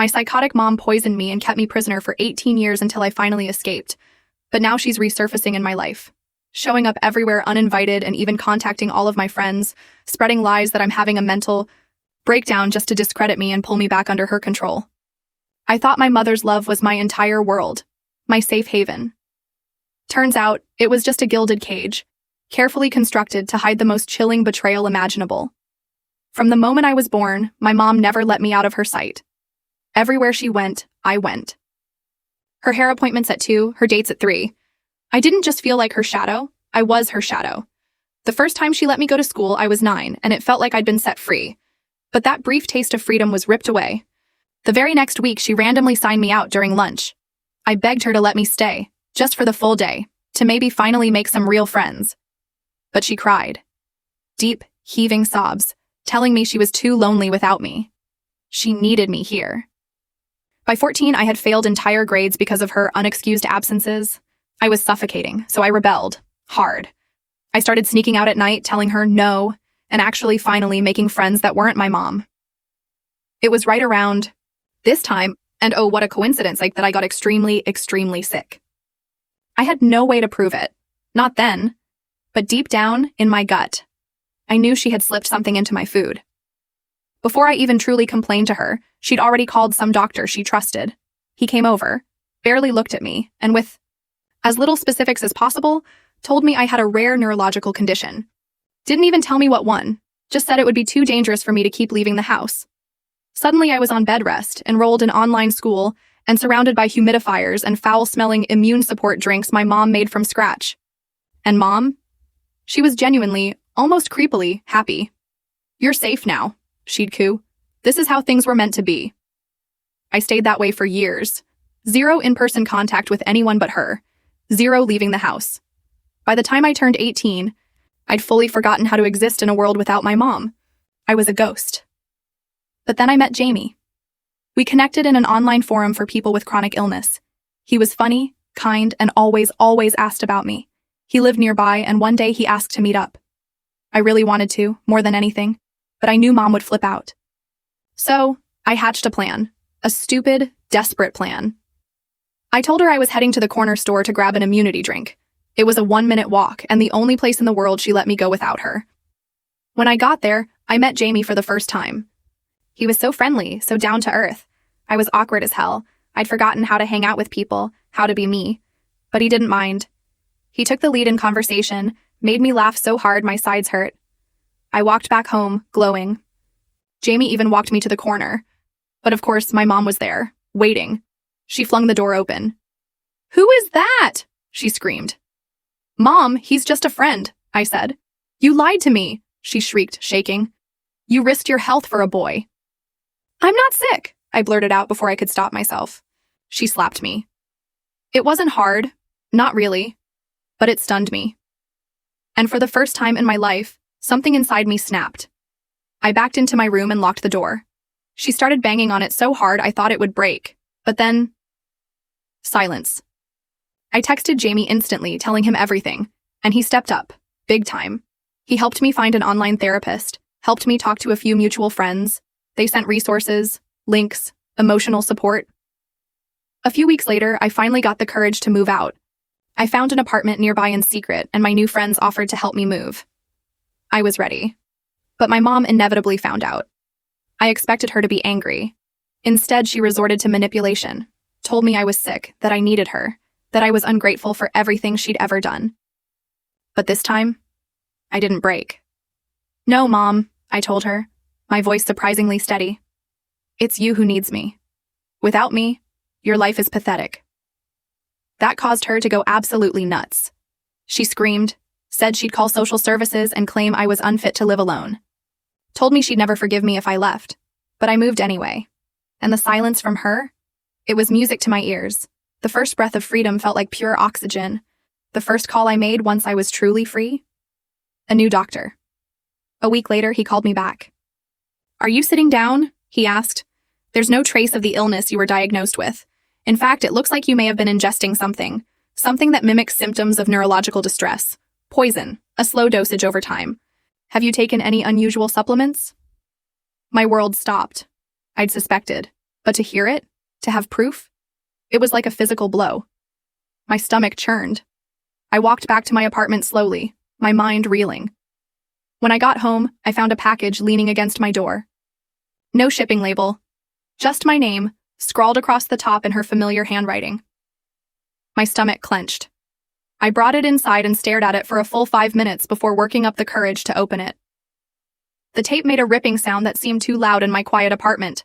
My psychotic mom poisoned me and kept me prisoner for 18 years until I finally escaped. But now she's resurfacing in my life, showing up everywhere uninvited and even contacting all of my friends, spreading lies that I'm having a mental breakdown just to discredit me and pull me back under her control. I thought my mother's love was my entire world, my safe haven. Turns out, it was just a gilded cage, carefully constructed to hide the most chilling betrayal imaginable. From the moment I was born, my mom never let me out of her sight. Everywhere she went, I went. Her hair appointments at 2, her dates at 3. I didn't just feel like her shadow, I was her shadow. The first time she let me go to school, I was 9, and it felt like I'd been set free. But that brief taste of freedom was ripped away. The very next week, she randomly signed me out during lunch. I begged her to let me stay, just for the full day, to maybe finally make some real friends. But she cried. Deep, heaving sobs, telling me she was too lonely without me. She needed me here. By 14, I had failed entire grades because of her unexcused absences. I was suffocating, so I rebelled. Hard. I started sneaking out at night, telling her no, and actually finally making friends that weren't my mom. It was right around this time, and oh, what a coincidence, that I got extremely, extremely sick. I had no way to prove it. Not then. But deep down, in my gut, I knew she had slipped something into my food. Before I even truly complained to her, she'd already called some doctor she trusted. He came over, barely looked at me, and with as little specifics as possible, told me I had a rare neurological condition. Didn't even tell me what one, just said it would be too dangerous for me to keep leaving the house. Suddenly I was on bed rest, enrolled in online school, and surrounded by humidifiers and foul-smelling immune support drinks my mom made from scratch. And Mom? She was genuinely, almost creepily, happy. "You're safe now," she'd coo. "This is how things were meant to be." I stayed that way for years. 0 in-person contact with anyone but her. 0 leaving the house. By the time I turned 18, I'd fully forgotten how to exist in a world without my mom. I was a ghost. But then I met Jamie. We connected in an online forum for people with chronic illness. He was funny, kind, and always asked about me. He lived nearby, and one day he asked to meet up. I really wanted to, more than anything, but I knew Mom would flip out. So, I hatched a plan. A stupid, desperate plan. I told her I was heading to the corner store to grab an immunity drink. It was a 1-minute walk, and the only place in the world she let me go without her. When I got there, I met Jamie for the first time. He was so friendly, so down to earth. I was awkward as hell. I'd forgotten how to hang out with people, how to be me. But he didn't mind. He took the lead in conversation, made me laugh so hard my sides hurt. I walked back home, glowing. Jamie even walked me to the corner. But of course, my mom was there, waiting. She flung the door open. "Who is that?" she screamed. "Mom, he's just a friend," I said. "You lied to me," she shrieked, shaking. "You risked your health for a boy." "I'm not sick," I blurted out before I could stop myself. She slapped me. It wasn't hard, not really, but it stunned me. And for the first time in my life, something inside me snapped. I backed into my room and locked the door. She started banging on it so hard I thought it would break, but then... silence. I texted Jamie instantly, telling him everything, and he stepped up, big time. He helped me find an online therapist, helped me talk to a few mutual friends. They sent resources, links, emotional support. A few weeks later, I finally got the courage to move out. I found an apartment nearby in secret, and my new friends offered to help me move. I was ready. But my mom inevitably found out. I expected her to be angry. Instead, she resorted to manipulation, told me I was sick, that I needed her, that I was ungrateful for everything she'd ever done. But this time, I didn't break. "No, Mom," I told her, my voice surprisingly steady. "It's you who needs me. Without me, your life is pathetic." That caused her to go absolutely nuts. She screamed, said she'd call social services and claim I was unfit to live alone. Told me she'd never forgive me if I left, but I moved anyway. And the silence from her? It was music to my ears. The first breath of freedom felt like pure oxygen. The first call I made once I was truly free? A new doctor. A week later, he called me back. "Are you sitting down?" he asked. "There's no trace of the illness you were diagnosed with. In fact, it looks like you may have been ingesting something that mimics symptoms of neurological distress. Poison, a slow dosage over time. Have you taken any unusual supplements?" My world stopped. I'd suspected. But to hear it, to have proof, it was like a physical blow. My stomach churned. I walked back to my apartment slowly, my mind reeling. When I got home, I found a package leaning against my door. No shipping label, just my name, scrawled across the top in her familiar handwriting. My stomach clenched. I brought it inside and stared at it for a full 5 minutes before working up the courage to open it. The tape made a ripping sound that seemed too loud in my quiet apartment.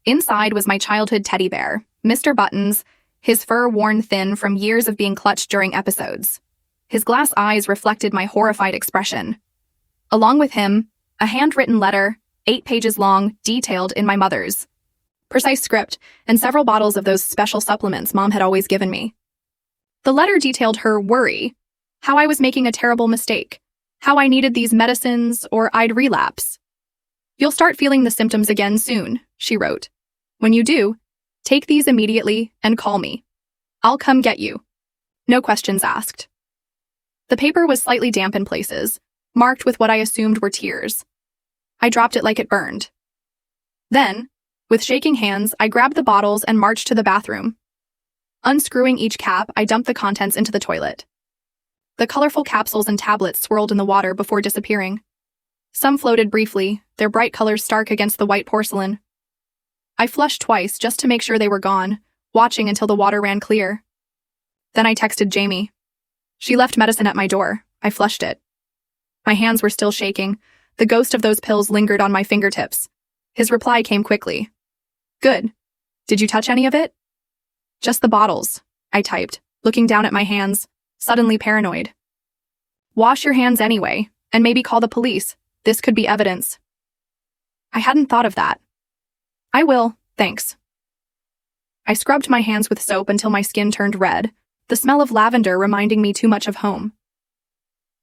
Inside was my childhood teddy bear, Mr. Buttons, his fur worn thin from years of being clutched during episodes. His glass eyes reflected my horrified expression. Along with him, a handwritten letter, 8 pages long, detailed in my mother's precise script, and several bottles of those special supplements Mom had always given me. The letter detailed her worry, how I was making a terrible mistake, how I needed these medicines or I'd relapse. "You'll start feeling the symptoms again soon," she wrote. "When you do, take these immediately and call me. I'll come get you. No questions asked." The paper was slightly damp in places, marked with what I assumed were tears. I dropped it like it burned. Then, with shaking hands, I grabbed the bottles and marched to the bathroom. Unscrewing each cap, I dumped the contents into the toilet. The colorful capsules and tablets swirled in the water before disappearing. Some floated briefly, their bright colors stark against the white porcelain. I flushed twice just to make sure they were gone, watching until the water ran clear. Then I texted Jamie. She left medicine at my door. I flushed it. My hands were still shaking. The ghost of those pills lingered on my fingertips. His reply came quickly. "Good. Did you touch any of it?" "Just the bottles," I typed, looking down at my hands, suddenly paranoid. "Wash your hands anyway, and maybe call the police. This could be evidence." I hadn't thought of that. "I will, thanks." I scrubbed my hands with soap until my skin turned red, the smell of lavender reminding me too much of home.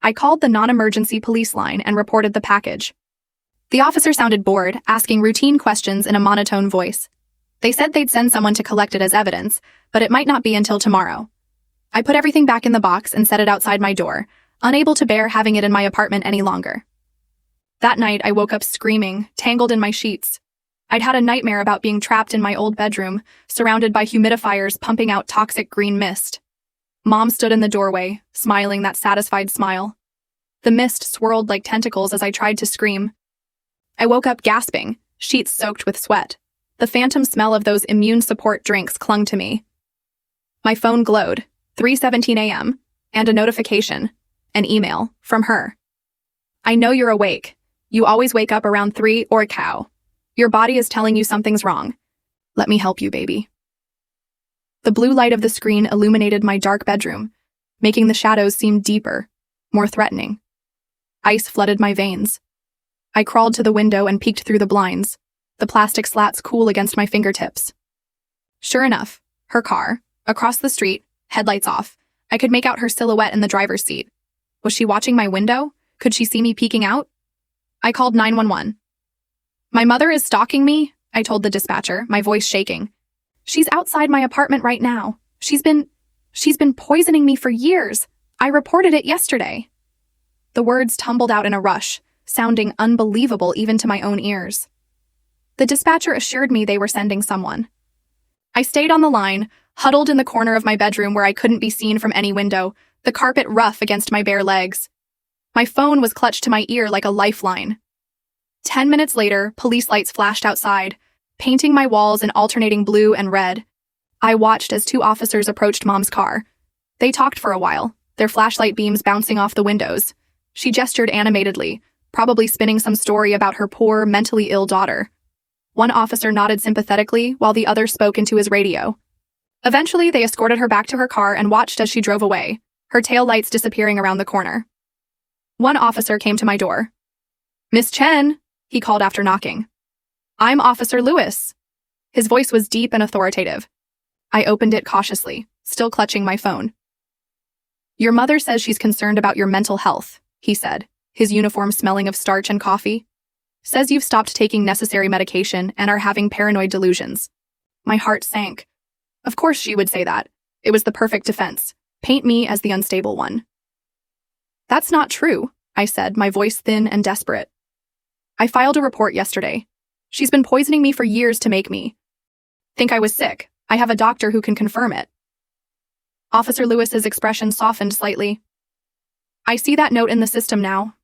I called the non-emergency police line and reported the package. The officer sounded bored, asking routine questions in a monotone voice. They said they'd send someone to collect it as evidence, but it might not be until tomorrow. I put everything back in the box and set it outside my door, unable to bear having it in my apartment any longer. That night, I woke up screaming, tangled in my sheets. I'd had a nightmare about being trapped in my old bedroom, surrounded by humidifiers pumping out toxic green mist. Mom stood in the doorway, smiling that satisfied smile. The mist swirled like tentacles as I tried to scream. I woke up gasping, sheets soaked with sweat. The phantom smell of those immune support drinks clung to me. My phone glowed, 3:17 a.m., and a notification, an email, from her. "I know you're awake. You always wake up around 3 or a cow. Your body is telling you something's wrong. Let me help you, baby." The blue light of the screen illuminated my dark bedroom, making the shadows seem deeper, more threatening. Ice flooded my veins. I crawled to the window and peeked through the blinds, the plastic slats cool against my fingertips. Sure enough, her car, across the street, headlights off. I could make out her silhouette in the driver's seat. Was she watching my window? Could she see me peeking out? I called 911. "My mother is stalking me," I told the dispatcher, my voice shaking. "She's outside my apartment right now. She's been poisoning me for years. I reported it yesterday." The words tumbled out in a rush, sounding unbelievable even to my own ears. The dispatcher assured me they were sending someone. I stayed on the line, huddled in the corner of my bedroom where I couldn't be seen from any window, the carpet rough against my bare legs. My phone was clutched to my ear like a lifeline. 10 minutes later, police lights flashed outside, painting my walls in alternating blue and red. I watched as 2 officers approached Mom's car. They talked for a while, their flashlight beams bouncing off the windows. She gestured animatedly, probably spinning some story about her poor, mentally ill daughter. One officer nodded sympathetically while the other spoke into his radio. Eventually, they escorted her back to her car and watched as she drove away, her taillights disappearing around the corner. One officer came to my door. "Miss Chen," he called after knocking. "I'm Officer Lewis." His voice was deep and authoritative. I opened it cautiously, still clutching my phone. "Your mother says she's concerned about your mental health," he said, his uniform smelling of starch and coffee. "Says you've stopped taking necessary medication and are having paranoid delusions." My heart sank. Of course she would say that. It was the perfect defense. Paint me as the unstable one. "That's not true," I said, my voice thin and desperate. "I filed a report yesterday. She's been poisoning me for years to make me. Think I was sick. I have a doctor who can confirm it. Officer Lewis's expression softened slightly. I see that note in the system now.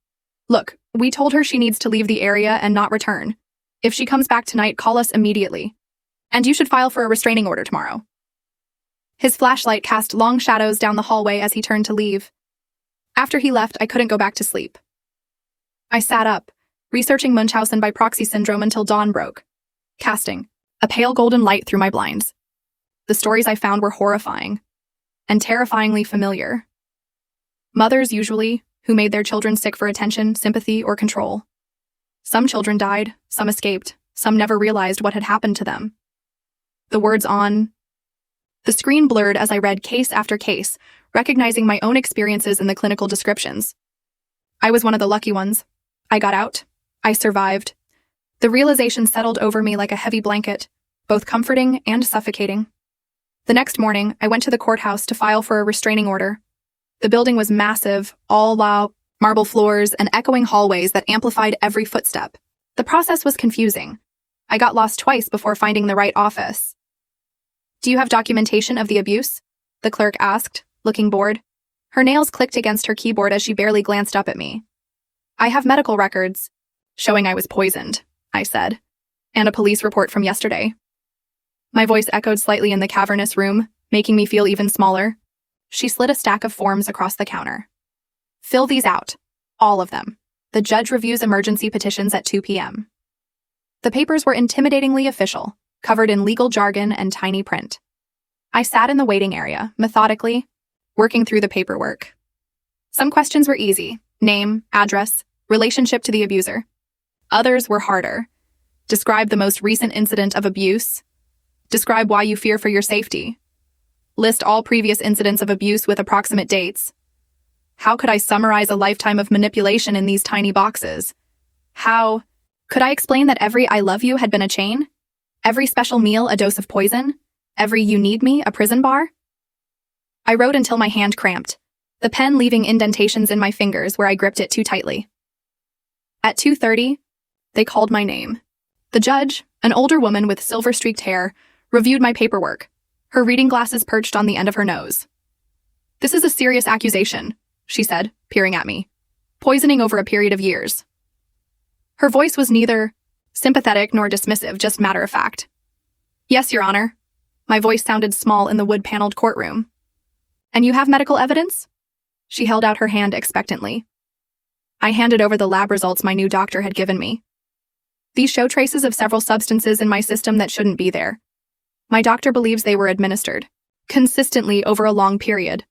Look, we told her she needs to leave the area and not return. If she comes back tonight, call us immediately. And you should file for a restraining order tomorrow. His flashlight cast long shadows down the hallway as he turned to leave. After he left, I couldn't go back to sleep. I sat up, researching Munchausen by proxy syndrome until dawn broke, casting a pale golden light through my blinds. The stories I found were horrifying and terrifyingly familiar. Mothers, usually, who made their children sick for attention, sympathy, or control. Some children died, some escaped, some never realized what had happened to them. The words on the screen blurred as I read case after case, recognizing my own experiences in the clinical descriptions. I was one of the lucky ones. I got out. I survived. The realization settled over me like a heavy blanket, both comforting and suffocating. The next morning, I went to the courthouse to file for a restraining order. The building was massive, all marble floors and echoing hallways that amplified every footstep. The process was confusing. I got lost twice before finding the right office. Do you have documentation of the abuse? The clerk asked, looking bored. Her nails clicked against her keyboard as she barely glanced up at me. I have medical records, showing I was poisoned, I said, and a police report from yesterday. My voice echoed slightly in the cavernous room, making me feel even smaller. She slid a stack of forms across the counter. Fill these out. All of them. The judge reviews emergency petitions at 2 p.m. The papers were intimidatingly official, covered in legal jargon and tiny print. I sat in the waiting area, methodically, working through the paperwork. Some questions were easy: name, address, relationship to the abuser. Others were harder. Describe the most recent incident of abuse. Describe why you fear for your safety. List all previous incidents of abuse with approximate dates. How could I summarize a lifetime of manipulation in these tiny boxes? How could I explain that every I love you had been a chain? Every special meal a dose of poison? Every you need me a prison bar? I wrote until my hand cramped, the pen leaving indentations in my fingers where I gripped it too tightly. At 2:30, they called my name. The judge, an older woman with silver-streaked hair, reviewed my paperwork, her reading glasses perched on the end of her nose. This is a serious accusation, she said, peering at me. Poisoning over a period of years. Her voice was neither sympathetic nor dismissive, just matter of fact. Yes, Your Honor. My voice sounded small in the wood-paneled courtroom. And you have medical evidence? She held out her hand expectantly. I handed over the lab results my new doctor had given me. These show traces of several substances in my system that shouldn't be there. My doctor believes they were administered, consistently over a long period.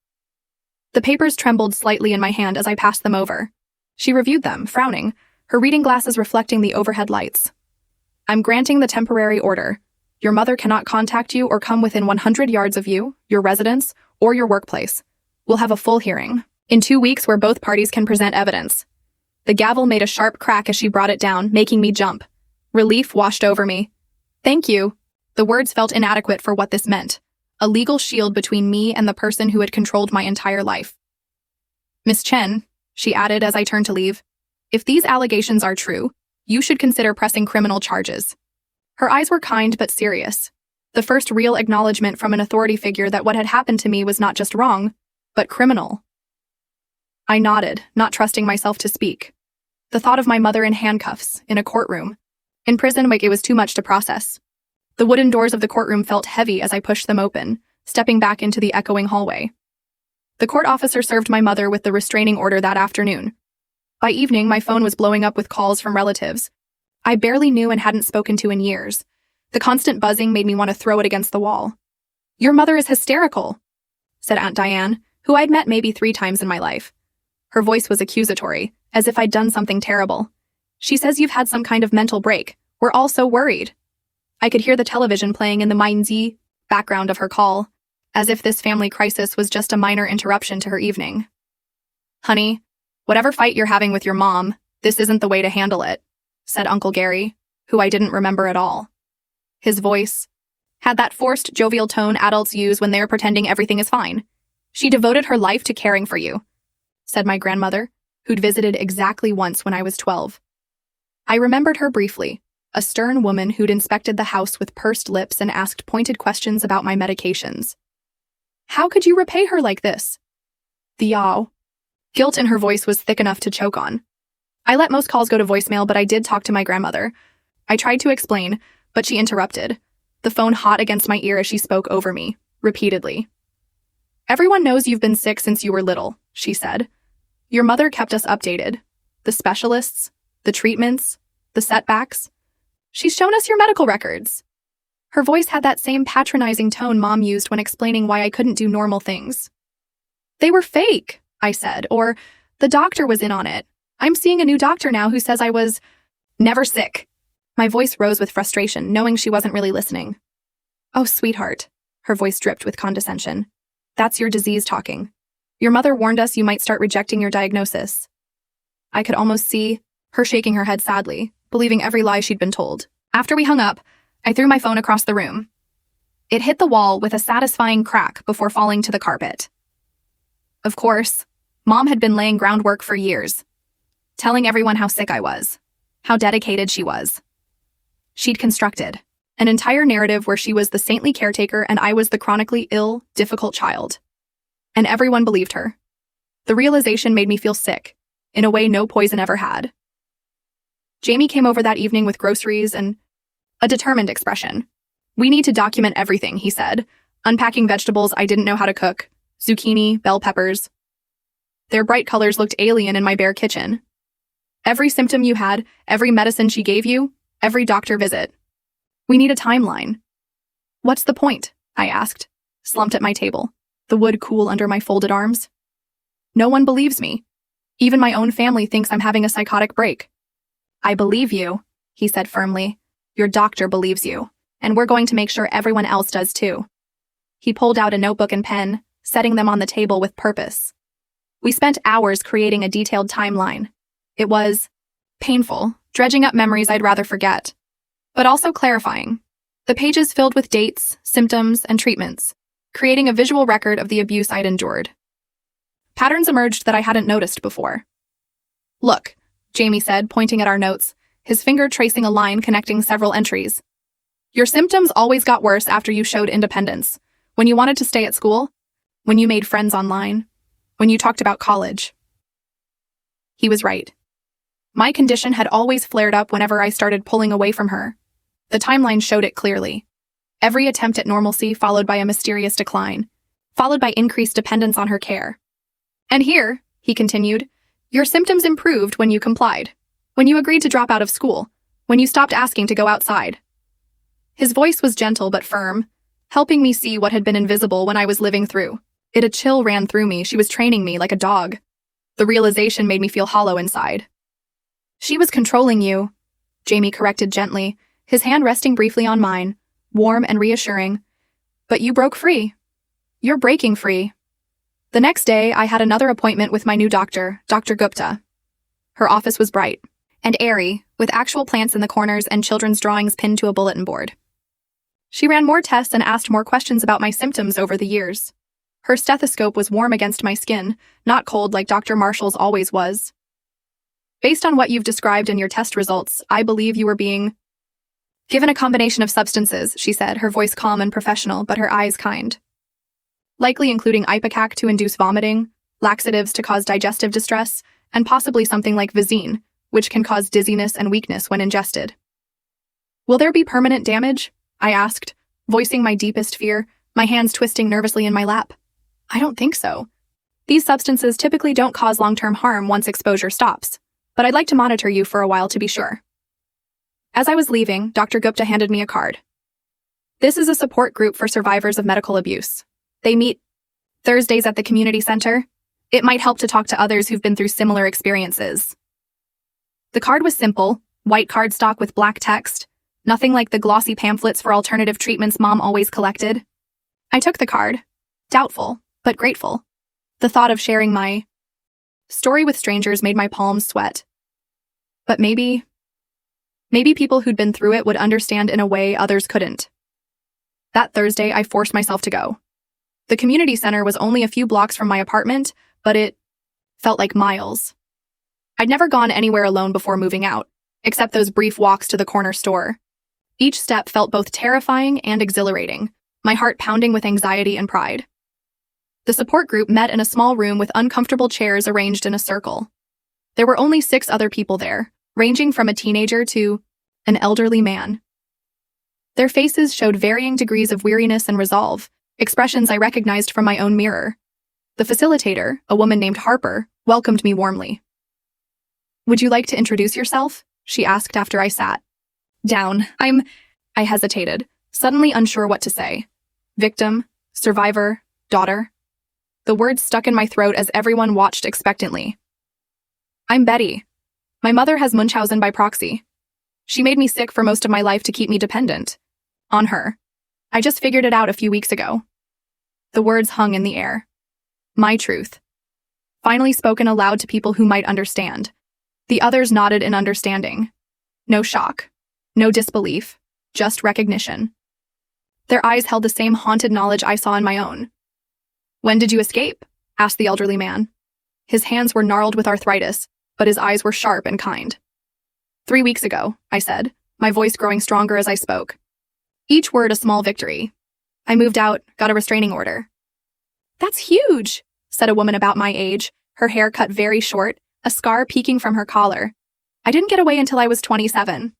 The papers trembled slightly in my hand as I passed them over. She reviewed them, frowning, her reading glasses reflecting the overhead lights. I'm granting the temporary order. Your mother cannot contact you or come within 100 yards of you, your residence, or your workplace. We'll have a full hearing in 2 weeks where both parties can present evidence. The gavel made a sharp crack as she brought it down, making me jump. Relief washed over me. Thank you. The words felt inadequate for what this meant. A legal shield between me and the person who had controlled my entire life. Miss Chen, she added as I turned to leave, if these allegations are true, you should consider pressing criminal charges. Her eyes were kind but serious. The first real acknowledgement from an authority figure that what had happened to me was not just wrong, but criminal. I nodded, not trusting myself to speak. The thought of my mother in handcuffs, in a courtroom. In prison, it was too much to process. The wooden doors of the courtroom felt heavy as I pushed them open, stepping back into the echoing hallway. The court officer served my mother with the restraining order that afternoon. By evening, my phone was blowing up with calls from relatives I barely knew and hadn't spoken to in years. The constant buzzing made me want to throw it against the wall. Your mother is hysterical, said Aunt Diane, who I'd met maybe 3 times in my life. Her voice was accusatory, as if I'd done something terrible. She says you've had some kind of mental break. We're all so worried. I could hear the television playing in the Mainzi background of her call, as if this family crisis was just a minor interruption to her evening. Honey, whatever fight you're having with your mom, this isn't the way to handle it, said Uncle Gary, who I didn't remember at all. His voice had that forced, jovial tone adults use when they're pretending everything is fine. She devoted her life to caring for you, said my grandmother, who'd visited exactly once when I was 12. I remembered her briefly, a stern woman who'd inspected the house with pursed lips and asked pointed questions about my medications. How could you repay her like this? The yaw. Guilt in her voice was thick enough to choke on. I let most calls go to voicemail, but I did talk to my grandmother. I tried to explain, but she interrupted, the phone hot against my ear as she spoke over me, repeatedly. Everyone knows you've been sick since you were little, she said. Your mother kept us updated. The specialists, the treatments, the setbacks. She's shown us your medical records. Her voice had that same patronizing tone Mom used when explaining why I couldn't do normal things. They were fake, I said, or the doctor was in on it. I'm seeing a new doctor now who says I was never sick. My voice rose with frustration, knowing she wasn't really listening. Oh, sweetheart, her voice dripped with condescension. That's your disease talking. Your mother warned us you might start rejecting your diagnosis. I could almost see her shaking her head sadly, believing every lie she'd been told. After we hung up, I threw my phone across the room. It hit the wall with a satisfying crack before falling to the carpet. Of course, Mom had been laying groundwork for years, telling everyone how sick I was, how dedicated she was. She'd constructed an entire narrative where she was the saintly caretaker and I was the chronically ill, difficult child. And everyone believed her. The realization made me feel sick, in a way no poison ever had. Jamie came over that evening with groceries and a determined expression. We need to document everything, he said, unpacking vegetables I didn't know how to cook, zucchini, bell peppers. Their bright colors looked alien in my bare kitchen. Every symptom you had, every medicine she gave you, every doctor visit. We need a timeline. What's the point? I asked, slumped at my table, the wood cool under my folded arms. No one believes me. Even my own family thinks I'm having a psychotic break. I believe you, he said firmly. Your doctor believes you, and we're going to make sure everyone else does too. He pulled out a notebook and pen, setting them on the table with purpose. We spent hours creating a detailed timeline. It was painful, dredging up memories I'd rather forget, but also clarifying. The pages filled with dates, symptoms, and treatments, creating a visual record of the abuse I'd endured. Patterns emerged that I hadn't noticed before. Look, Jamie said, pointing at our notes, his finger tracing a line connecting several entries. Your symptoms always got worse after you showed independence, when you wanted to stay at school, when you made friends online, when you talked about college. He was right. My condition had always flared up whenever I started pulling away from her. The timeline showed it clearly. Every attempt at normalcy followed by a mysterious decline, followed by increased dependence on her care. And here, he continued, your symptoms improved when you complied, when you agreed to drop out of school, when you stopped asking to go outside. His voice was gentle but firm, helping me see what had been invisible when I was living through. A chill ran through me. She was training me like a dog. The realization made me feel hollow inside. She was controlling you, Jamie corrected gently, his hand resting briefly on mine, warm and reassuring. But you broke free. You're breaking free. The next day, I had another appointment with my new doctor, Dr. Gupta. Her office was bright and airy, with actual plants in the corners and children's drawings pinned to a bulletin board. She ran more tests and asked more questions about my symptoms over the years. Her stethoscope was warm against my skin, not cold like Dr. Marshall's always was. Based on what you've described in your test results, I believe you were being given a combination of substances, she said, her voice calm and professional, but her eyes kind. Likely including ipecac to induce vomiting, laxatives to cause digestive distress, and possibly something like Visine, which can cause dizziness and weakness when ingested. Will there be permanent damage? I asked, voicing my deepest fear, my hands twisting nervously in my lap. I don't think so. These substances typically don't cause long-term harm once exposure stops, but I'd like to monitor you for a while to be sure. As I was leaving, Dr. Gupta handed me a card. This is a support group for survivors of medical abuse. They meet Thursdays at the community center. It might help to talk to others who've been through similar experiences. The card was simple, white cardstock with black text, nothing like the glossy pamphlets for alternative treatments Mom always collected. I took the card, doubtful, but grateful. The thought of sharing my story with strangers made my palms sweat. But maybe people who'd been through it would understand in a way others couldn't. That Thursday, I forced myself to go. The community center was only a few blocks from my apartment, but it felt like miles. I'd never gone anywhere alone before moving out, except those brief walks to the corner store. Each step felt both terrifying and exhilarating, my heart pounding with anxiety and pride. The support group met in a small room with uncomfortable chairs arranged in a circle. There were only 6 other people there, ranging from a teenager to an elderly man. Their faces showed varying degrees of weariness and resolve, expressions I recognized from my own mirror. The facilitator, a woman named Harper, welcomed me warmly. "Would you like to introduce yourself?" she asked after I sat down. I hesitated, suddenly unsure what to say. Victim, survivor, daughter. The words stuck in my throat as everyone watched expectantly. "I'm Betty. My mother has Munchausen by proxy. She made me sick for most of my life to keep me dependent on her. I just figured it out a few weeks ago." The words hung in the air. My truth. Finally spoken aloud to people who might understand. The others nodded in understanding. No shock. No disbelief. Just recognition. Their eyes held the same haunted knowledge I saw in my own. "When did you escape?" asked the elderly man. His hands were gnarled with arthritis, but his eyes were sharp and kind. 3 weeks ago, I said, my voice growing stronger as I spoke. Each word a small victory. I moved out, got a restraining order. "That's huge," said a woman about my age, her hair cut very short, a scar peeking from her collar. "I didn't get away until I was 27.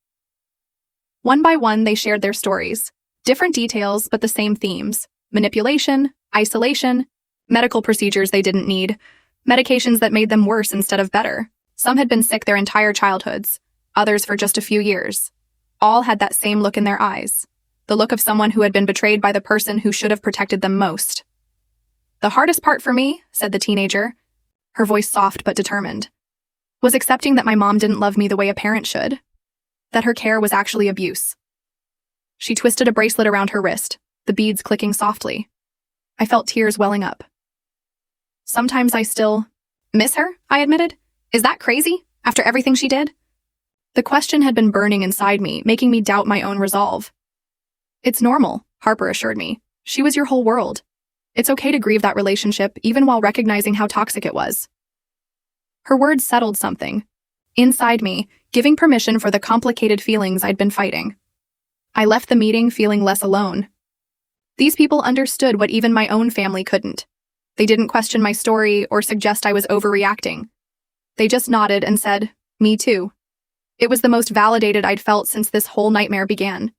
One by one, they shared their stories. Different details, but the same themes. Manipulation, isolation, medical procedures they didn't need, medications that made them worse instead of better. Some had been sick their entire childhoods, others for just a few years. All had that same look in their eyes, the look of someone who had been betrayed by the person who should have protected them most. "The hardest part for me," said the teenager, her voice soft but determined, "was accepting that my mom didn't love me the way a parent should, that her care was actually abuse." She twisted a bracelet around her wrist, the beads clicking softly. I felt tears welling up. "Sometimes I still miss her," I admitted. "Is that crazy, after everything she did?" The question had been burning inside me, making me doubt my own resolve. "It's normal," Harper assured me. "She was your whole world. It's okay to grieve that relationship, even while recognizing how toxic it was." Her words settled something inside me, giving permission for the complicated feelings I'd been fighting. I left the meeting feeling less alone. These people understood what even my own family couldn't. They didn't question my story or suggest I was overreacting. They just nodded and said, "Me too." It was the most validated I'd felt since this whole nightmare began.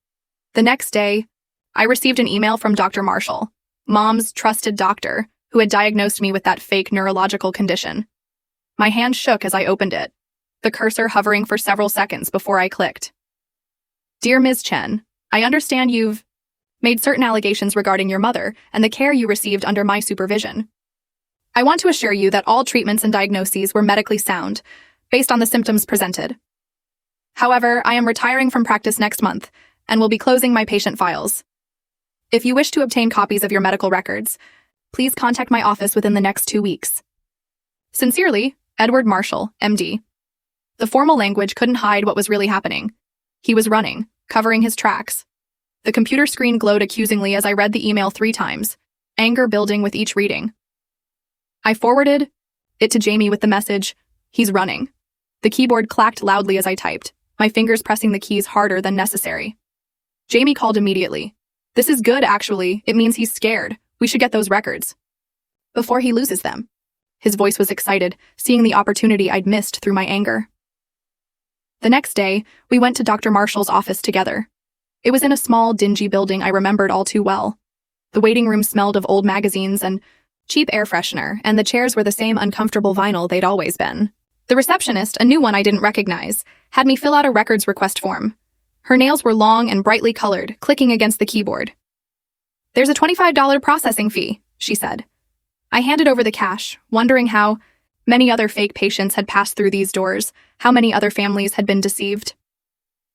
The next day, I received an email from Dr. Marshall, Mom's trusted doctor, who had diagnosed me with that fake neurological condition. My hand shook as I opened it, the cursor hovering for several seconds before I clicked. "Dear Ms. Chen, I understand you've made certain allegations regarding your mother and the care you received under my supervision. I want to assure you that all treatments and diagnoses were medically sound, based on the symptoms presented. However, I am retiring from practice next month and will be closing my patient files. If you wish to obtain copies of your medical records, please contact my office within the next 2 weeks. Sincerely, Edward Marshall, MD." The formal language couldn't hide what was really happening. He was running, covering his tracks. The computer screen glowed accusingly as I read the email 3 times, anger building with each reading. I forwarded it to Jamie with the message, "He's running." The keyboard clacked loudly as I typed, my fingers pressing the keys harder than necessary. Jamie called immediately. "This is good, actually. It means he's scared. We should get those records before he loses them." His voice was excited, seeing the opportunity I'd missed through my anger. The next day, we went to Dr. Marshall's office together. It was in a small, dingy building I remembered all too well. The waiting room smelled of old magazines and cheap air freshener, and the chairs were the same uncomfortable vinyl they'd always been. The receptionist, a new one I didn't recognize, had me fill out a records request form. Her nails were long and brightly colored, clicking against the keyboard. "There's a $25 processing fee," she said. I handed over the cash, wondering how many other fake patients had passed through these doors, how many other families had been deceived.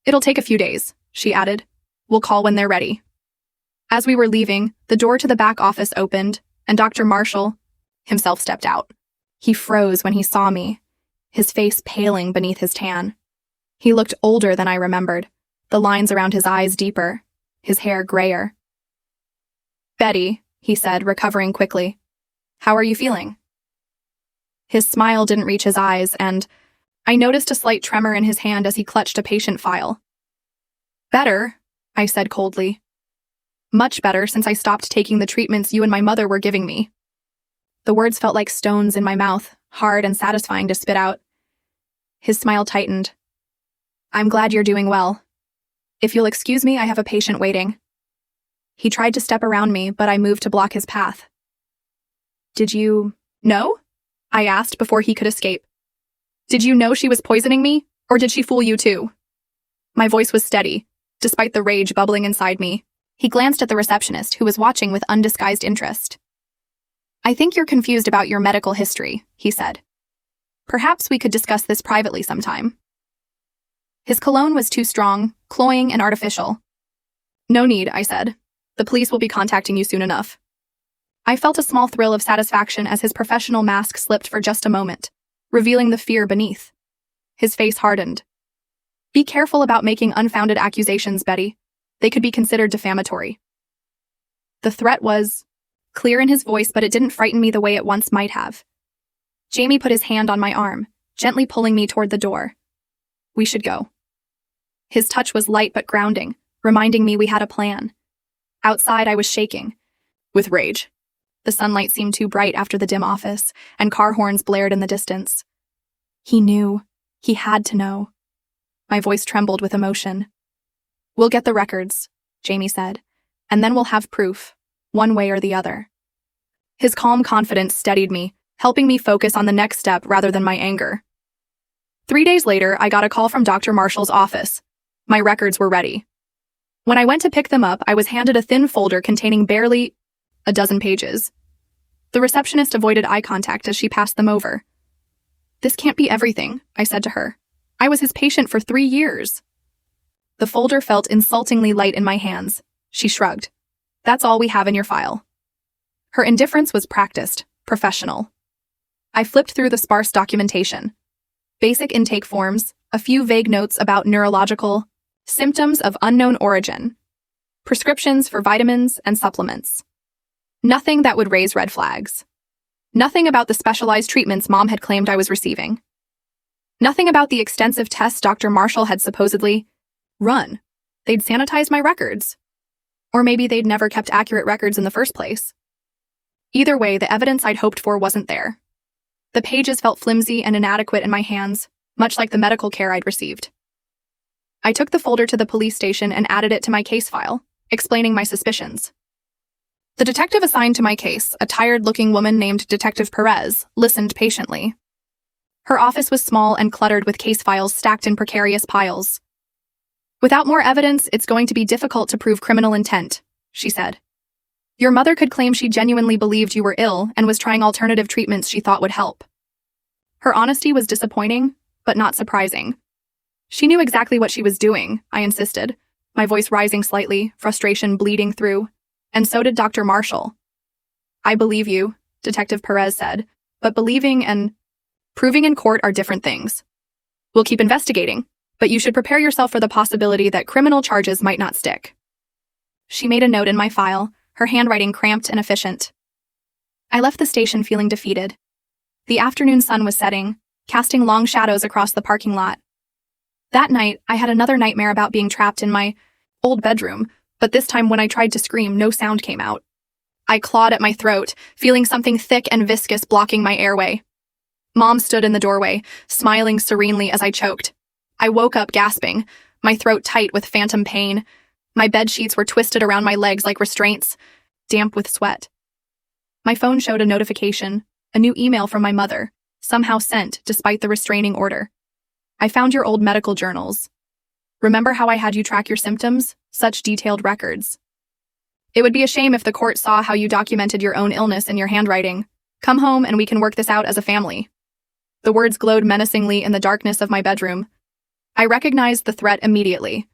"It'll take a few days," she added. "We'll call when they're ready." As we were leaving, the door to the back office opened, and Dr. Marshall himself stepped out. He froze when he saw me, his face paling beneath his tan. He looked older than I remembered, the lines around his eyes deeper, his hair grayer. "Betty," he said, recovering quickly. "How are you feeling?" His smile didn't reach his eyes, and I noticed a slight tremor in his hand as he clutched a patient file. Better, I said coldly. Much better since I stopped taking the treatments you and my mother were giving me. The words felt like stones in my mouth, hard and satisfying to spit out. His smile tightened. I'm glad you're doing well. If you'll excuse me, I have a patient waiting. He tried to step around me, but I moved to block his path. Did you know? I asked before he could escape. Did you know she was poisoning me, or did she fool you too? My voice was steady, despite the rage bubbling inside me. He glanced at the receptionist, who was watching with undisguised interest. I think you're confused about your medical history, he said. Perhaps we could discuss this privately sometime. His cologne was too strong, cloying, and artificial. No need, I said. The police will be contacting you soon enough. I felt a small thrill of satisfaction as his professional mask slipped for just a moment, revealing the fear beneath. His face hardened. Be careful about making unfounded accusations, Betty. They could be considered defamatory. The threat was clear in his voice, but it didn't frighten me the way it once might have. Jamie put his hand on my arm, gently pulling me toward the door. We should go. His touch was light but grounding, reminding me we had a plan. Outside, I was shaking with rage. The sunlight seemed too bright after the dim office, and car horns blared in the distance. He knew. He had to know. My voice trembled with emotion. We'll get the records, Jamie said, and then we'll have proof, one way or the other. His calm confidence steadied me, helping me focus on the next step rather than my anger. 3 days later, I got a call from Dr. Marshall's office. My records were ready. When I went to pick them up, I was handed a thin folder containing barely a dozen pages. The receptionist avoided eye contact as she passed them over. This can't be everything, I said to her. I was his patient for 3 years. The folder felt insultingly light in my hands. She shrugged. That's all we have in your file. Her indifference was practiced, professional. I flipped through the sparse documentation. Basic intake forms, a few vague notes about neurological symptoms of unknown origin, prescriptions for vitamins and supplements. Nothing that would raise red flags. Nothing about the specialized treatments Mom had claimed I was receiving. Nothing about the extensive tests Dr. Marshall had supposedly run. They'd sanitized my records. Or maybe they'd never kept accurate records in the first place. Either way, the evidence I'd hoped for wasn't there. The pages felt flimsy and inadequate in my hands, much like the medical care I'd received. I took the folder to the police station and added it to my case file, explaining my suspicions. The detective assigned to my case, a tired-looking woman named Detective Perez, listened patiently. Her office was small and cluttered with case files stacked in precarious piles. Without more evidence, it's going to be difficult to prove criminal intent, she said. Your mother could claim she genuinely believed you were ill and was trying alternative treatments she thought would help. Her honesty was disappointing, but not surprising. She knew exactly what she was doing, I insisted, my voice rising slightly, frustration bleeding through. And so did Dr. Marshall. I believe you, Detective Perez said, but believing and proving in court are different things. We'll keep investigating, but you should prepare yourself for the possibility that criminal charges might not stick. She made a note in my file, her handwriting cramped and efficient. I left the station feeling defeated. The afternoon sun was setting, casting long shadows across the parking lot. That night, I had another nightmare about being trapped in my old bedroom, but this time when I tried to scream, no sound came out. I clawed at my throat, feeling something thick and viscous blocking my airway. Mom stood in the doorway, smiling serenely as I choked. I woke up gasping, my throat tight with phantom pain. My bed sheets were twisted around my legs like restraints, damp with sweat. My phone showed a notification, a new email from my mother, somehow sent despite the restraining order. I found your old medical journals. Remember how I had you track your symptoms? Such detailed records. It would be a shame if the court saw how you documented your own illness in your handwriting. Come home and we can work this out as a family. The words glowed menacingly in the darkness of my bedroom. I recognized the threat immediately.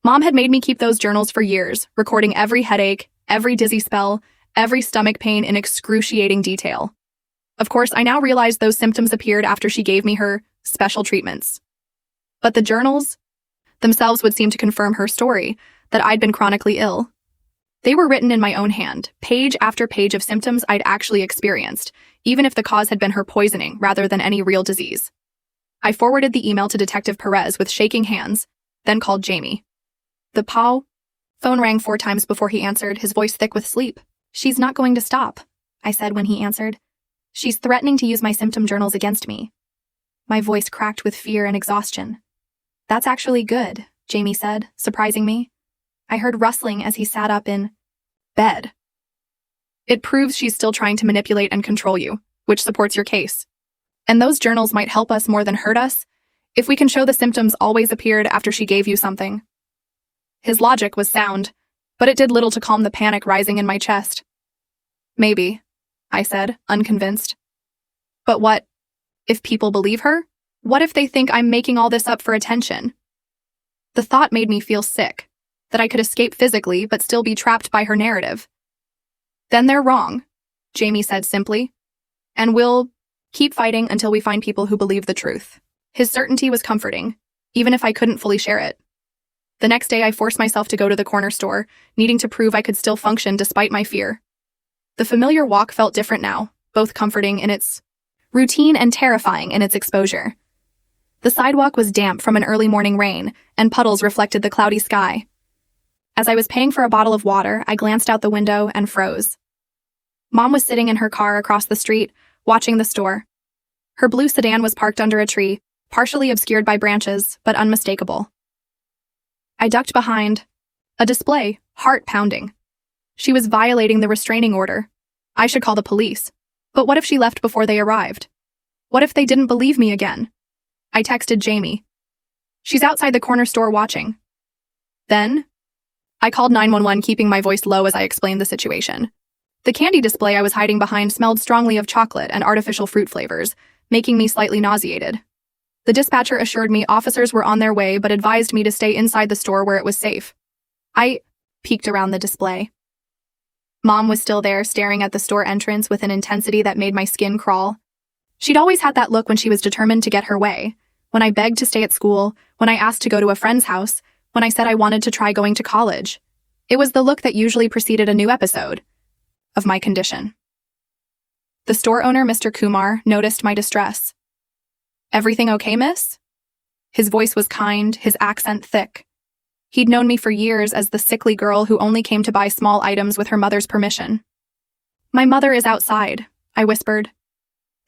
Mom had made me keep those journals for years, recording every headache, every dizzy spell, every stomach pain in excruciating detail. Of course, I now realized those symptoms appeared after she gave me her special treatments. But the journals themselves would seem to confirm her story, that I'd been chronically ill. They were written in my own hand, page after page of symptoms I'd actually experienced, even if the cause had been her poisoning rather than any real disease. I forwarded the email to Detective Perez with shaking hands, then called Jamie. The phone rang 4 times before he answered, his voice thick with sleep. "She's not going to stop," I said when he answered. "She's threatening to use my symptom journals against me." My voice cracked with fear and exhaustion. "That's actually good," Jamie said, surprising me. I heard rustling as he sat up in bed. "It proves she's still trying to manipulate and control you, which supports your case. And those journals might help us more than hurt us, if we can show the symptoms always appeared after she gave you something." His logic was sound, but it did little to calm the panic rising in my chest. "Maybe," I said, unconvinced. "But what if people believe her? What if they think I'm making all this up for attention?" The thought made me feel sick, that I could escape physically but still be trapped by her narrative. "Then they're wrong," Jamie said simply. "And we'll keep fighting until we find people who believe the truth." His certainty was comforting, even if I couldn't fully share it. The next day, I forced myself to go to the corner store, needing to prove I could still function despite my fear. The familiar walk felt different now, both comforting in its routine and terrifying in its exposure. The sidewalk was damp from an early morning rain, and puddles reflected the cloudy sky. As I was paying for a bottle of water, I glanced out the window and froze. Mom was sitting in her car across the street, watching the store. Her blue sedan was parked under a tree, partially obscured by branches, but unmistakable. I ducked behind a display, heart pounding. She was violating the restraining order. I should call the police. But what if she left before they arrived? What if they didn't believe me again? I texted Jamie. "She's outside the corner store watching." Then, I called 911, keeping my voice low as I explained the situation. The candy display I was hiding behind smelled strongly of chocolate and artificial fruit flavors, making me slightly nauseated. The dispatcher assured me officers were on their way but advised me to stay inside the store where it was safe. I peeked around the display. Mom was still there, staring at the store entrance with an intensity that made my skin crawl. She'd always had that look when she was determined to get her way. When I begged to stay at school, when I asked to go to a friend's house, when I said I wanted to try going to college. It was the look that usually preceded a new episode of my condition. The store owner, Mr. Kumar, noticed my distress. "Everything okay, miss?" His voice was kind, his accent thick. He'd known me for years as the sickly girl who only came to buy small items with her mother's permission. "My mother is outside," I whispered.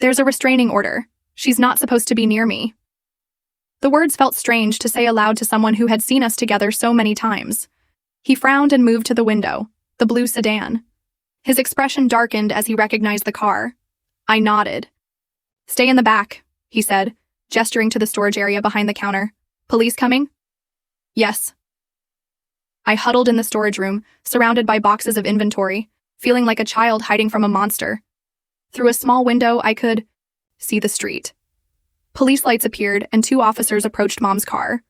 "There's a restraining order. She's not supposed to be near me." The words felt strange to say aloud to someone who had seen us together so many times. He frowned and moved to the window, the blue sedan. His expression darkened as he recognized the car. I nodded. "Stay in the back," he said, gesturing to the storage area behind the counter. "Police coming?" "Yes." I huddled in the storage room, surrounded by boxes of inventory, feeling like a child hiding from a monster. Through a small window, I could see the street. Police lights appeared, and 2 officers approached Mom's car.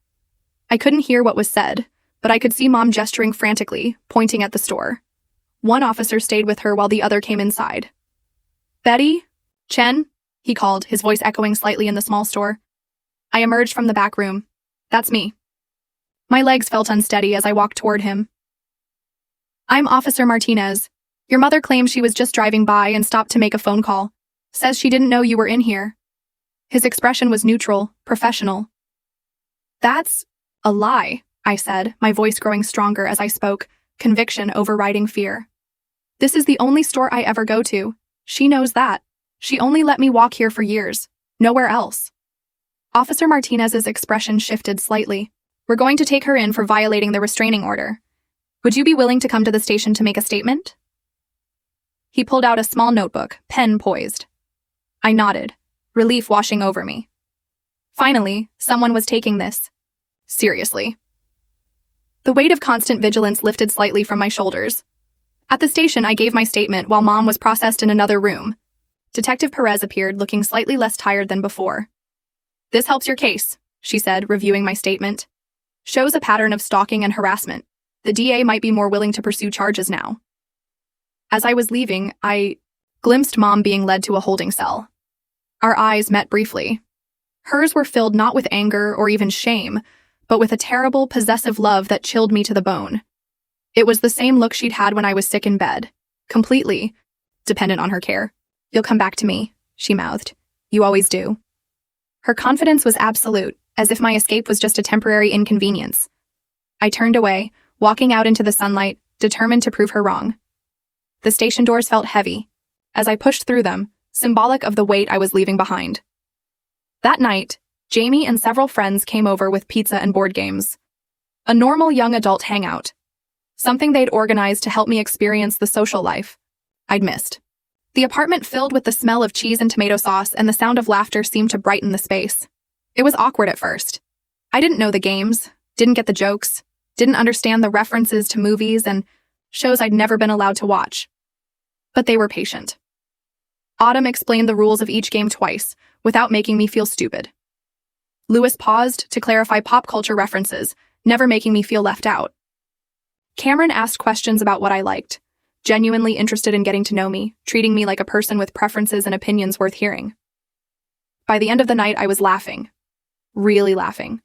I couldn't hear what was said, but I could see Mom gesturing frantically, pointing at the store. One officer stayed with her while the other came inside. "Betty? Chen?" he called, his voice echoing slightly in the small store. I emerged from the back room. "That's me." My legs felt unsteady as I walked toward him. "I'm Officer Martinez. Your mother claims she was just driving by and stopped to make a phone call. Says she didn't know you were in here." His expression was neutral, professional. "That's a lie," I said, my voice growing stronger as I spoke, conviction overriding fear. "This is the only store I ever go to. She knows that. She only let me walk here for years. Nowhere else." Officer Martinez's expression shifted slightly. "We're going to take her in for violating the restraining order. Would you be willing to come to the station to make a statement?" He pulled out a small notebook, pen poised. I nodded, relief washing over me. Finally, someone was taking this seriously. The weight of constant vigilance lifted slightly from my shoulders. At the station, I gave my statement while Mom was processed in another room. Detective Perez appeared, looking slightly less tired than before. "This helps your case," she said, reviewing my statement. "Shows a pattern of stalking and harassment. The DA might be more willing to pursue charges now." As I was leaving, I glimpsed Mom being led to a holding cell. Our eyes met briefly. Hers were filled not with anger or even shame, but with a terrible, possessive love that chilled me to the bone. It was the same look she'd had when I was sick in bed, completely dependent on her care. "You'll come back to me," she mouthed. "You always do." Her confidence was absolute, as if my escape was just a temporary inconvenience. I turned away, walking out into the sunlight, determined to prove her wrong. The station doors felt heavy, as I pushed through them, symbolic of the weight I was leaving behind. That night, Jamie and several friends came over with pizza and board games. A normal young adult hangout. Something they'd organized to help me experience the social life I'd missed. The apartment filled with the smell of cheese and tomato sauce, and the sound of laughter seemed to brighten the space. It was awkward at first. I didn't know the games, didn't get the jokes, didn't understand the references to movies and shows I'd never been allowed to watch. But they were patient. Autumn explained the rules of each game twice, without making me feel stupid. Lewis paused to clarify pop culture references, never making me feel left out. Cameron asked questions about what I liked, genuinely interested in getting to know me, treating me like a person with preferences and opinions worth hearing. By the end of the night, I was laughing. Really laughing.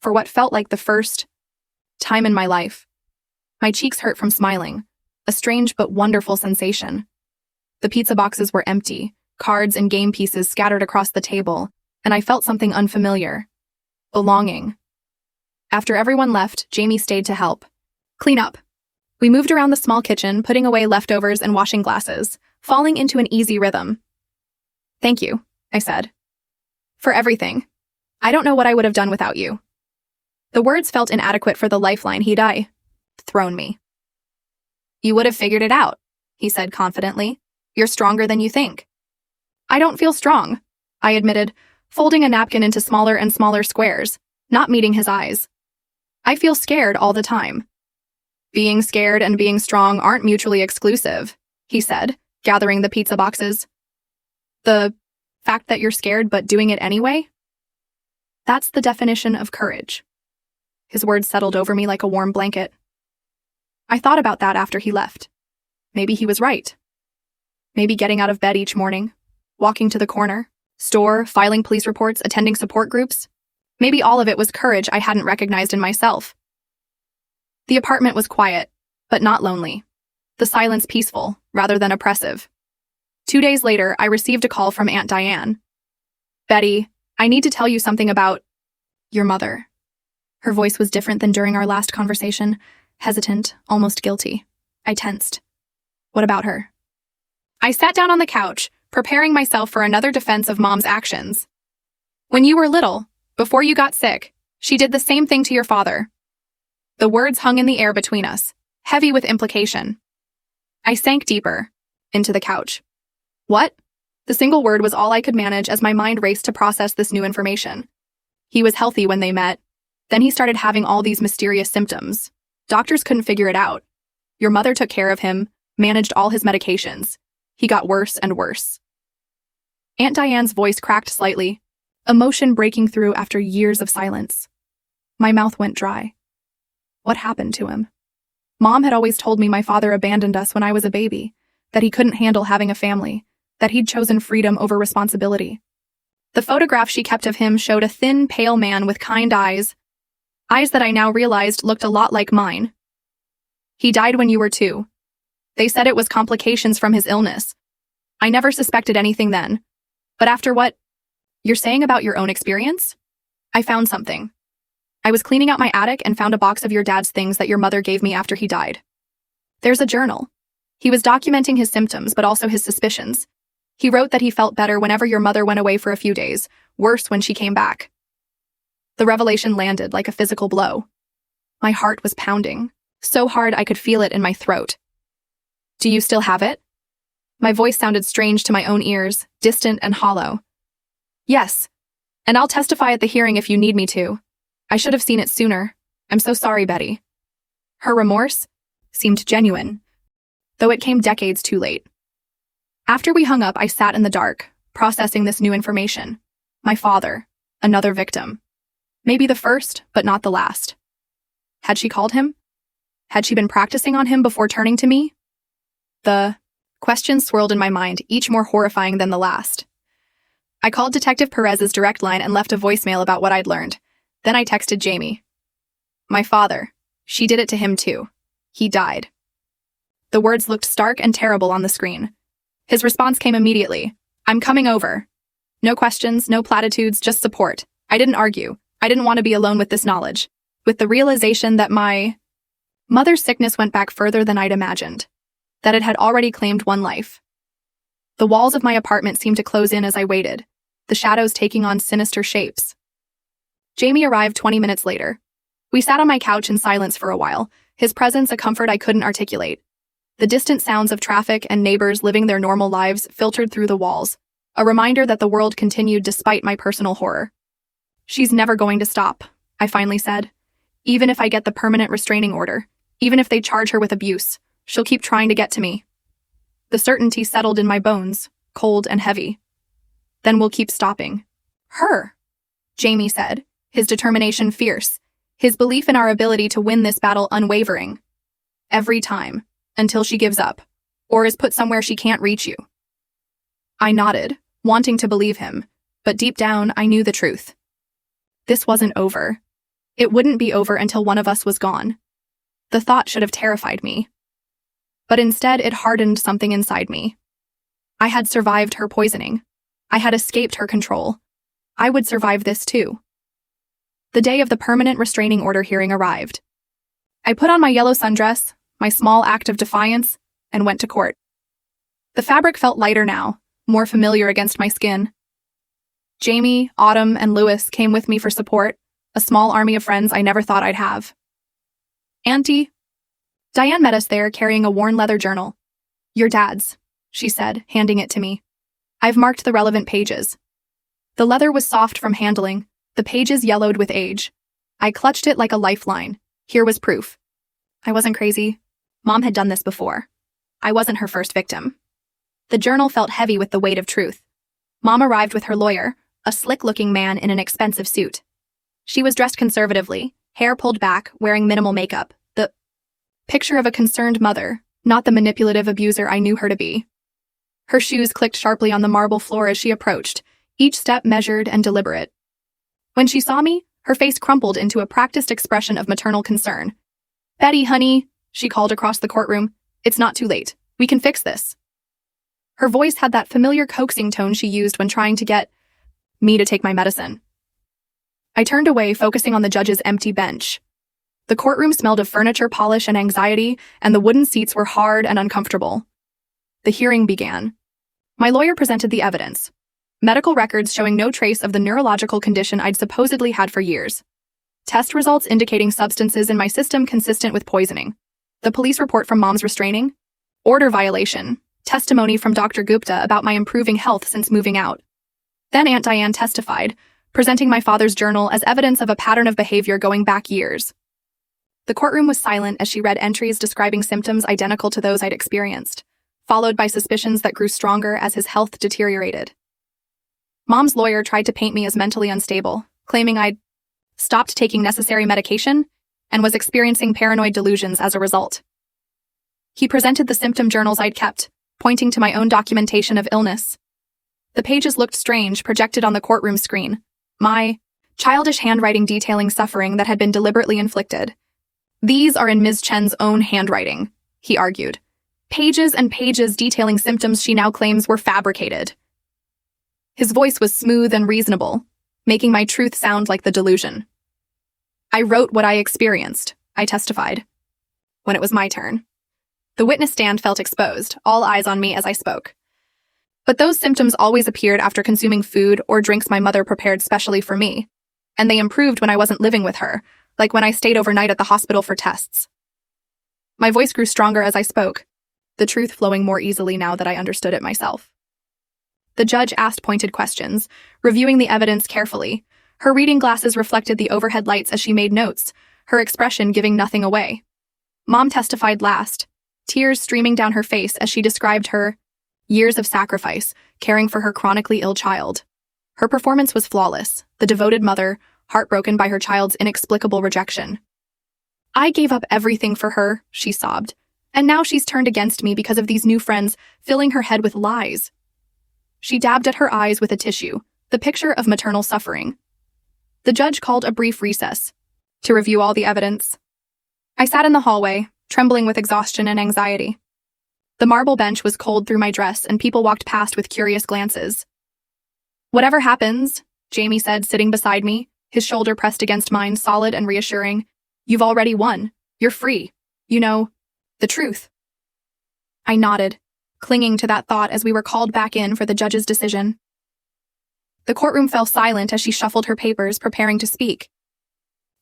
For what felt like the first time in my life. My cheeks hurt from smiling, a strange but wonderful sensation. The pizza boxes were empty, cards and game pieces scattered across the table, and I felt something unfamiliar. Belonging. After everyone left, Jamie stayed to help. Clean up. We moved around the small kitchen, putting away leftovers and washing glasses, falling into an easy rhythm. Thank you, I said. For everything. I don't know what I would have done without you. The words felt inadequate for the lifeline he'd thrown me. You would have figured it out, he said confidently. You're stronger than you think. I don't feel strong, I admitted, folding a napkin into smaller and smaller squares, not meeting his eyes. I feel scared all the time. Being scared and being strong aren't mutually exclusive, he said, gathering the pizza boxes. The fact that you're scared but doing it anyway? That's the definition of courage. His words settled over me like a warm blanket. I thought about that after he left. Maybe he was right. Maybe getting out of bed each morning, walking to the corner, store, filing police reports, attending support groups. Maybe all of it was courage I hadn't recognized in myself. The apartment was quiet, but not lonely. The silence peaceful, rather than oppressive. 2 days later, I received a call from Aunt Diane. Betty, I need to tell you something about your mother. Her voice was different than during our last conversation, hesitant, almost guilty. I tensed. What about her? I sat down on the couch, preparing myself for another defense of Mom's actions. When you were little, before you got sick, she did the same thing to your father. The words hung in the air between us, heavy with implication. I sank deeper, into the couch. What? The single word was all I could manage as my mind raced to process this new information. He was healthy when they met. Then he started having all these mysterious symptoms. Doctors couldn't figure it out. Your mother took care of him, managed all his medications. He got worse and worse. Aunt Diane's voice cracked slightly, emotion breaking through after years of silence. My mouth went dry. What happened to him? Mom had always told me my father abandoned us when I was a baby, that he couldn't handle having a family, that he'd chosen freedom over responsibility. The photograph she kept of him showed a thin, pale man with kind eyes that I now realized looked a lot like mine. He died when you were 2. They said it was complications from his illness. I never suspected anything then. But after what you're saying about your own experience, I found something. I was cleaning out my attic and found a box of your dad's things that your mother gave me after he died. There's a journal. He was documenting his symptoms, but also his suspicions. He wrote that he felt better whenever your mother went away for a few days, worse when she came back. The revelation landed like a physical blow. My heart was pounding, so hard I could feel it in my throat. Do you still have it? My voice sounded strange to my own ears, distant and hollow. Yes, and I'll testify at the hearing if you need me to. I should have seen it sooner. I'm so sorry, Betty. Her remorse seemed genuine, though it came decades too late. After we hung up, I sat in the dark, processing this new information. My father, another victim. Maybe the first, but not the last. Had she called him? Had she been practicing on him before turning to me? The questions swirled in my mind, each more horrifying than the last. I called Detective Perez's direct line and left a voicemail about what I'd learned. Then I texted Jamie. My father. She did it to him too. He died. The words looked stark and terrible on the screen. His response came immediately. I'm coming over. No questions, no platitudes, just support. I didn't argue. I didn't want to be alone with this knowledge. With the realization that my mother's sickness went back further than I'd imagined. That it had already claimed one life. The walls of my apartment seemed to close in as I waited, the shadows taking on sinister shapes. Jamie arrived 20 minutes later. We sat on my couch in silence for a while, his presence a comfort I couldn't articulate. The distant sounds of traffic and neighbors living their normal lives filtered through the walls, a reminder that the world continued despite my personal horror. She's never going to stop, I finally said. Even if I get the permanent restraining order, even if they charge her with abuse, she'll keep trying to get to me. The certainty settled in my bones, cold and heavy. Then we'll keep stopping. Her, Jamie said, his determination fierce, his belief in our ability to win this battle unwavering. Every time, until she gives up, or is put somewhere she can't reach you. I nodded, wanting to believe him, but deep down I knew the truth. This wasn't over. It wouldn't be over until one of us was gone. The thought should have terrified me. But instead it hardened something inside me. I had survived her poisoning. I had escaped her control. I would survive this too. The day of the permanent restraining order hearing arrived. I put on my yellow sundress, my small act of defiance, and went to court. The fabric felt lighter now, more familiar against my skin. Jamie, Autumn, and Lewis came with me for support, a small army of friends I never thought I'd have. Auntie. Diane met us there carrying a worn leather journal. Your dad's, she said, handing it to me. I've marked the relevant pages. The leather was soft from handling, the pages yellowed with age. I clutched it like a lifeline. Here was proof. I wasn't crazy. Mom had done this before. I wasn't her first victim. The journal felt heavy with the weight of truth. Mom arrived with her lawyer, a slick-looking man in an expensive suit. She was dressed conservatively, hair pulled back, wearing minimal makeup, the picture of a concerned mother, not the manipulative abuser I knew her to be. Her shoes clicked sharply on the marble floor as she approached, each step measured and deliberate. When she saw me, her face crumpled into a practiced expression of maternal concern. Betty, honey, she called across the courtroom, it's not too late. We can fix this. Her voice had that familiar coaxing tone she used when trying to get me to take my medicine. I turned away, focusing on the judge's empty bench. The courtroom smelled of furniture polish and anxiety, and the wooden seats were hard and uncomfortable. The hearing began. My lawyer presented the evidence. Medical records showing no trace of the neurological condition I'd supposedly had for years. Test results indicating substances in my system consistent with poisoning. The police report from Mom's restraining order violation. Testimony from Dr. Gupta about my improving health since moving out. Then Aunt Diane testified, presenting my father's journal as evidence of a pattern of behavior going back years. The courtroom was silent as she read entries describing symptoms identical to those I'd experienced, followed by suspicions that grew stronger as his health deteriorated. Mom's lawyer tried to paint me as mentally unstable, claiming I'd stopped taking necessary medication and was experiencing paranoid delusions as a result. He presented the symptom journals I'd kept, pointing to my own documentation of illness. The pages looked strange, projected on the courtroom screen. My childish handwriting detailing suffering that had been deliberately inflicted. These are in Ms. Chen's own handwriting, he argued. Pages and pages detailing symptoms she now claims were fabricated. His voice was smooth and reasonable, making my truth sound like the delusion. I wrote what I experienced, I testified. When it was my turn. The witness stand felt exposed, all eyes on me as I spoke. But those symptoms always appeared after consuming food or drinks my mother prepared specially for me, and they improved when I wasn't living with her, like when I stayed overnight at the hospital for tests. My voice grew stronger as I spoke, the truth flowing more easily now that I understood it myself. The judge asked pointed questions, reviewing the evidence carefully. Her reading glasses reflected the overhead lights as she made notes, her expression giving nothing away. Mom testified last, tears streaming down her face as she described her years of sacrifice, caring for her chronically ill child. Her performance was flawless, the devoted mother, heartbroken by her child's inexplicable rejection. I gave up everything for her, she sobbed, and now she's turned against me because of these new friends, filling her head with lies. She dabbed at her eyes with a tissue, the picture of maternal suffering. The judge called a brief recess to review all the evidence. I sat in the hallway, trembling with exhaustion and anxiety. The marble bench was cold through my dress, and people walked past with curious glances. Whatever happens, Jamie said, sitting beside me, his shoulder pressed against mine, solid and reassuring. You've already won. You're free. You know, the truth. I nodded, clinging to that thought as we were called back in for the judge's decision. The courtroom fell silent as she shuffled her papers, preparing to speak.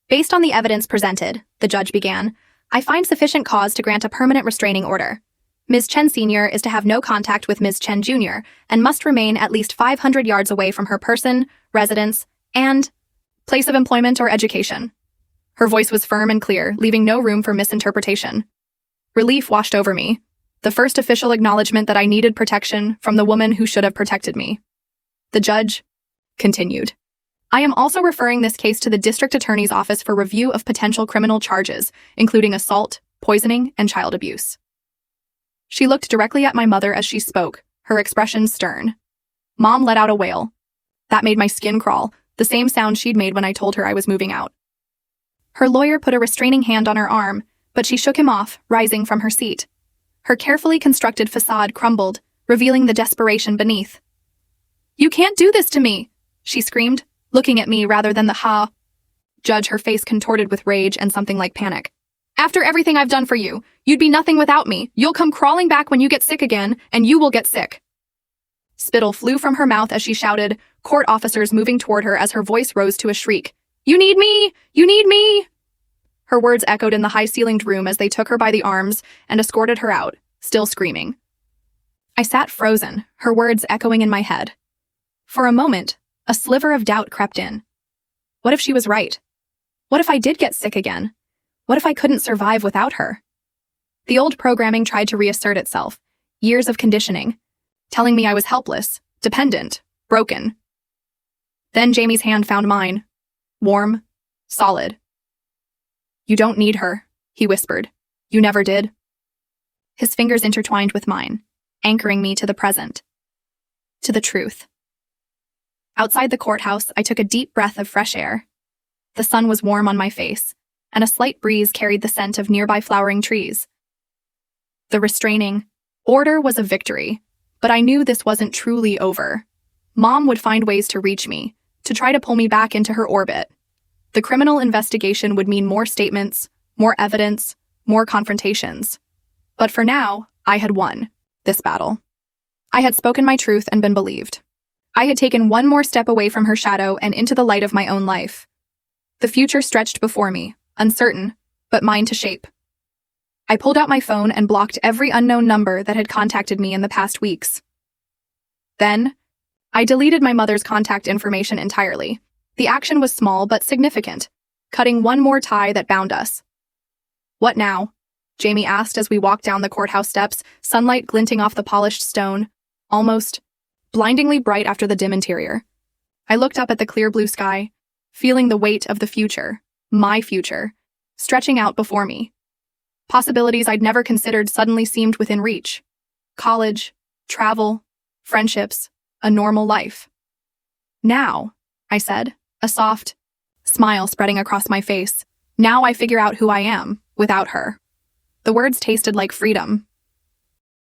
Based on the evidence presented, the judge began, I find sufficient cause to grant a permanent restraining order. Ms. Chen Sr. is to have no contact with Ms. Chen Jr. and must remain at least 500 yards away from her person, residence, and place of employment or education. Her voice was firm and clear, leaving no room for misinterpretation. Relief washed over me, the first official acknowledgement that I needed protection from the woman who should have protected me. The judge continued. I am also referring this case to the district attorney's office for review of potential criminal charges, including assault, poisoning, and child abuse. She looked directly at my mother as she spoke, her expression stern. Mom let out a wail. That made my skin crawl, the same sound she'd made when I told her I was moving out. Her lawyer put a restraining hand on her arm, but she shook him off, rising from her seat. Her carefully constructed facade crumbled, revealing the desperation beneath. You can't do this to me, she screamed, looking at me rather than the judge, her face contorted with rage and something like panic. After everything I've done for you, you'd be nothing without me. You'll come crawling back when you get sick again, and you will get sick. Spittle flew from her mouth as she shouted, court officers moving toward her as her voice rose to a shriek. You need me! You need me! Her words echoed in the high-ceilinged room as they took her by the arms and escorted her out, still screaming. I sat frozen, her words echoing in my head. For a moment, a sliver of doubt crept in. What if she was right? What if I did get sick again? What if I couldn't survive without her? The old programming tried to reassert itself, years of conditioning, telling me I was helpless, dependent, broken. Then Jamie's hand found mine, warm, solid. You don't need her, he whispered. You never did. His fingers intertwined with mine, anchoring me to the present, to the truth. Outside the courthouse, I took a deep breath of fresh air. The sun was warm on my face, and a slight breeze carried the scent of nearby flowering trees. The restraining order was a victory, but I knew this wasn't truly over. Mom would find ways to reach me, to try to pull me back into her orbit. The criminal investigation would mean more statements, more evidence, more confrontations. But for now, I had won this battle. I had spoken my truth and been believed. I had taken one more step away from her shadow and into the light of my own life. The future stretched before me, uncertain, but mine to shape. I pulled out my phone and blocked every unknown number that had contacted me in the past weeks. Then, I deleted my mother's contact information entirely. The action was small but significant, cutting one more tie that bound us. What now? Jamie asked as we walked down the courthouse steps, sunlight glinting off the polished stone, almost blindingly bright after the dim interior. I looked up at the clear blue sky, feeling the weight of the future, my future, stretching out before me. Possibilities I'd never considered suddenly seemed within reach. College, travel, friendships, a normal life. Now, I said, a soft smile spreading across my face. Now I figure out who I am, without her. The words tasted like freedom,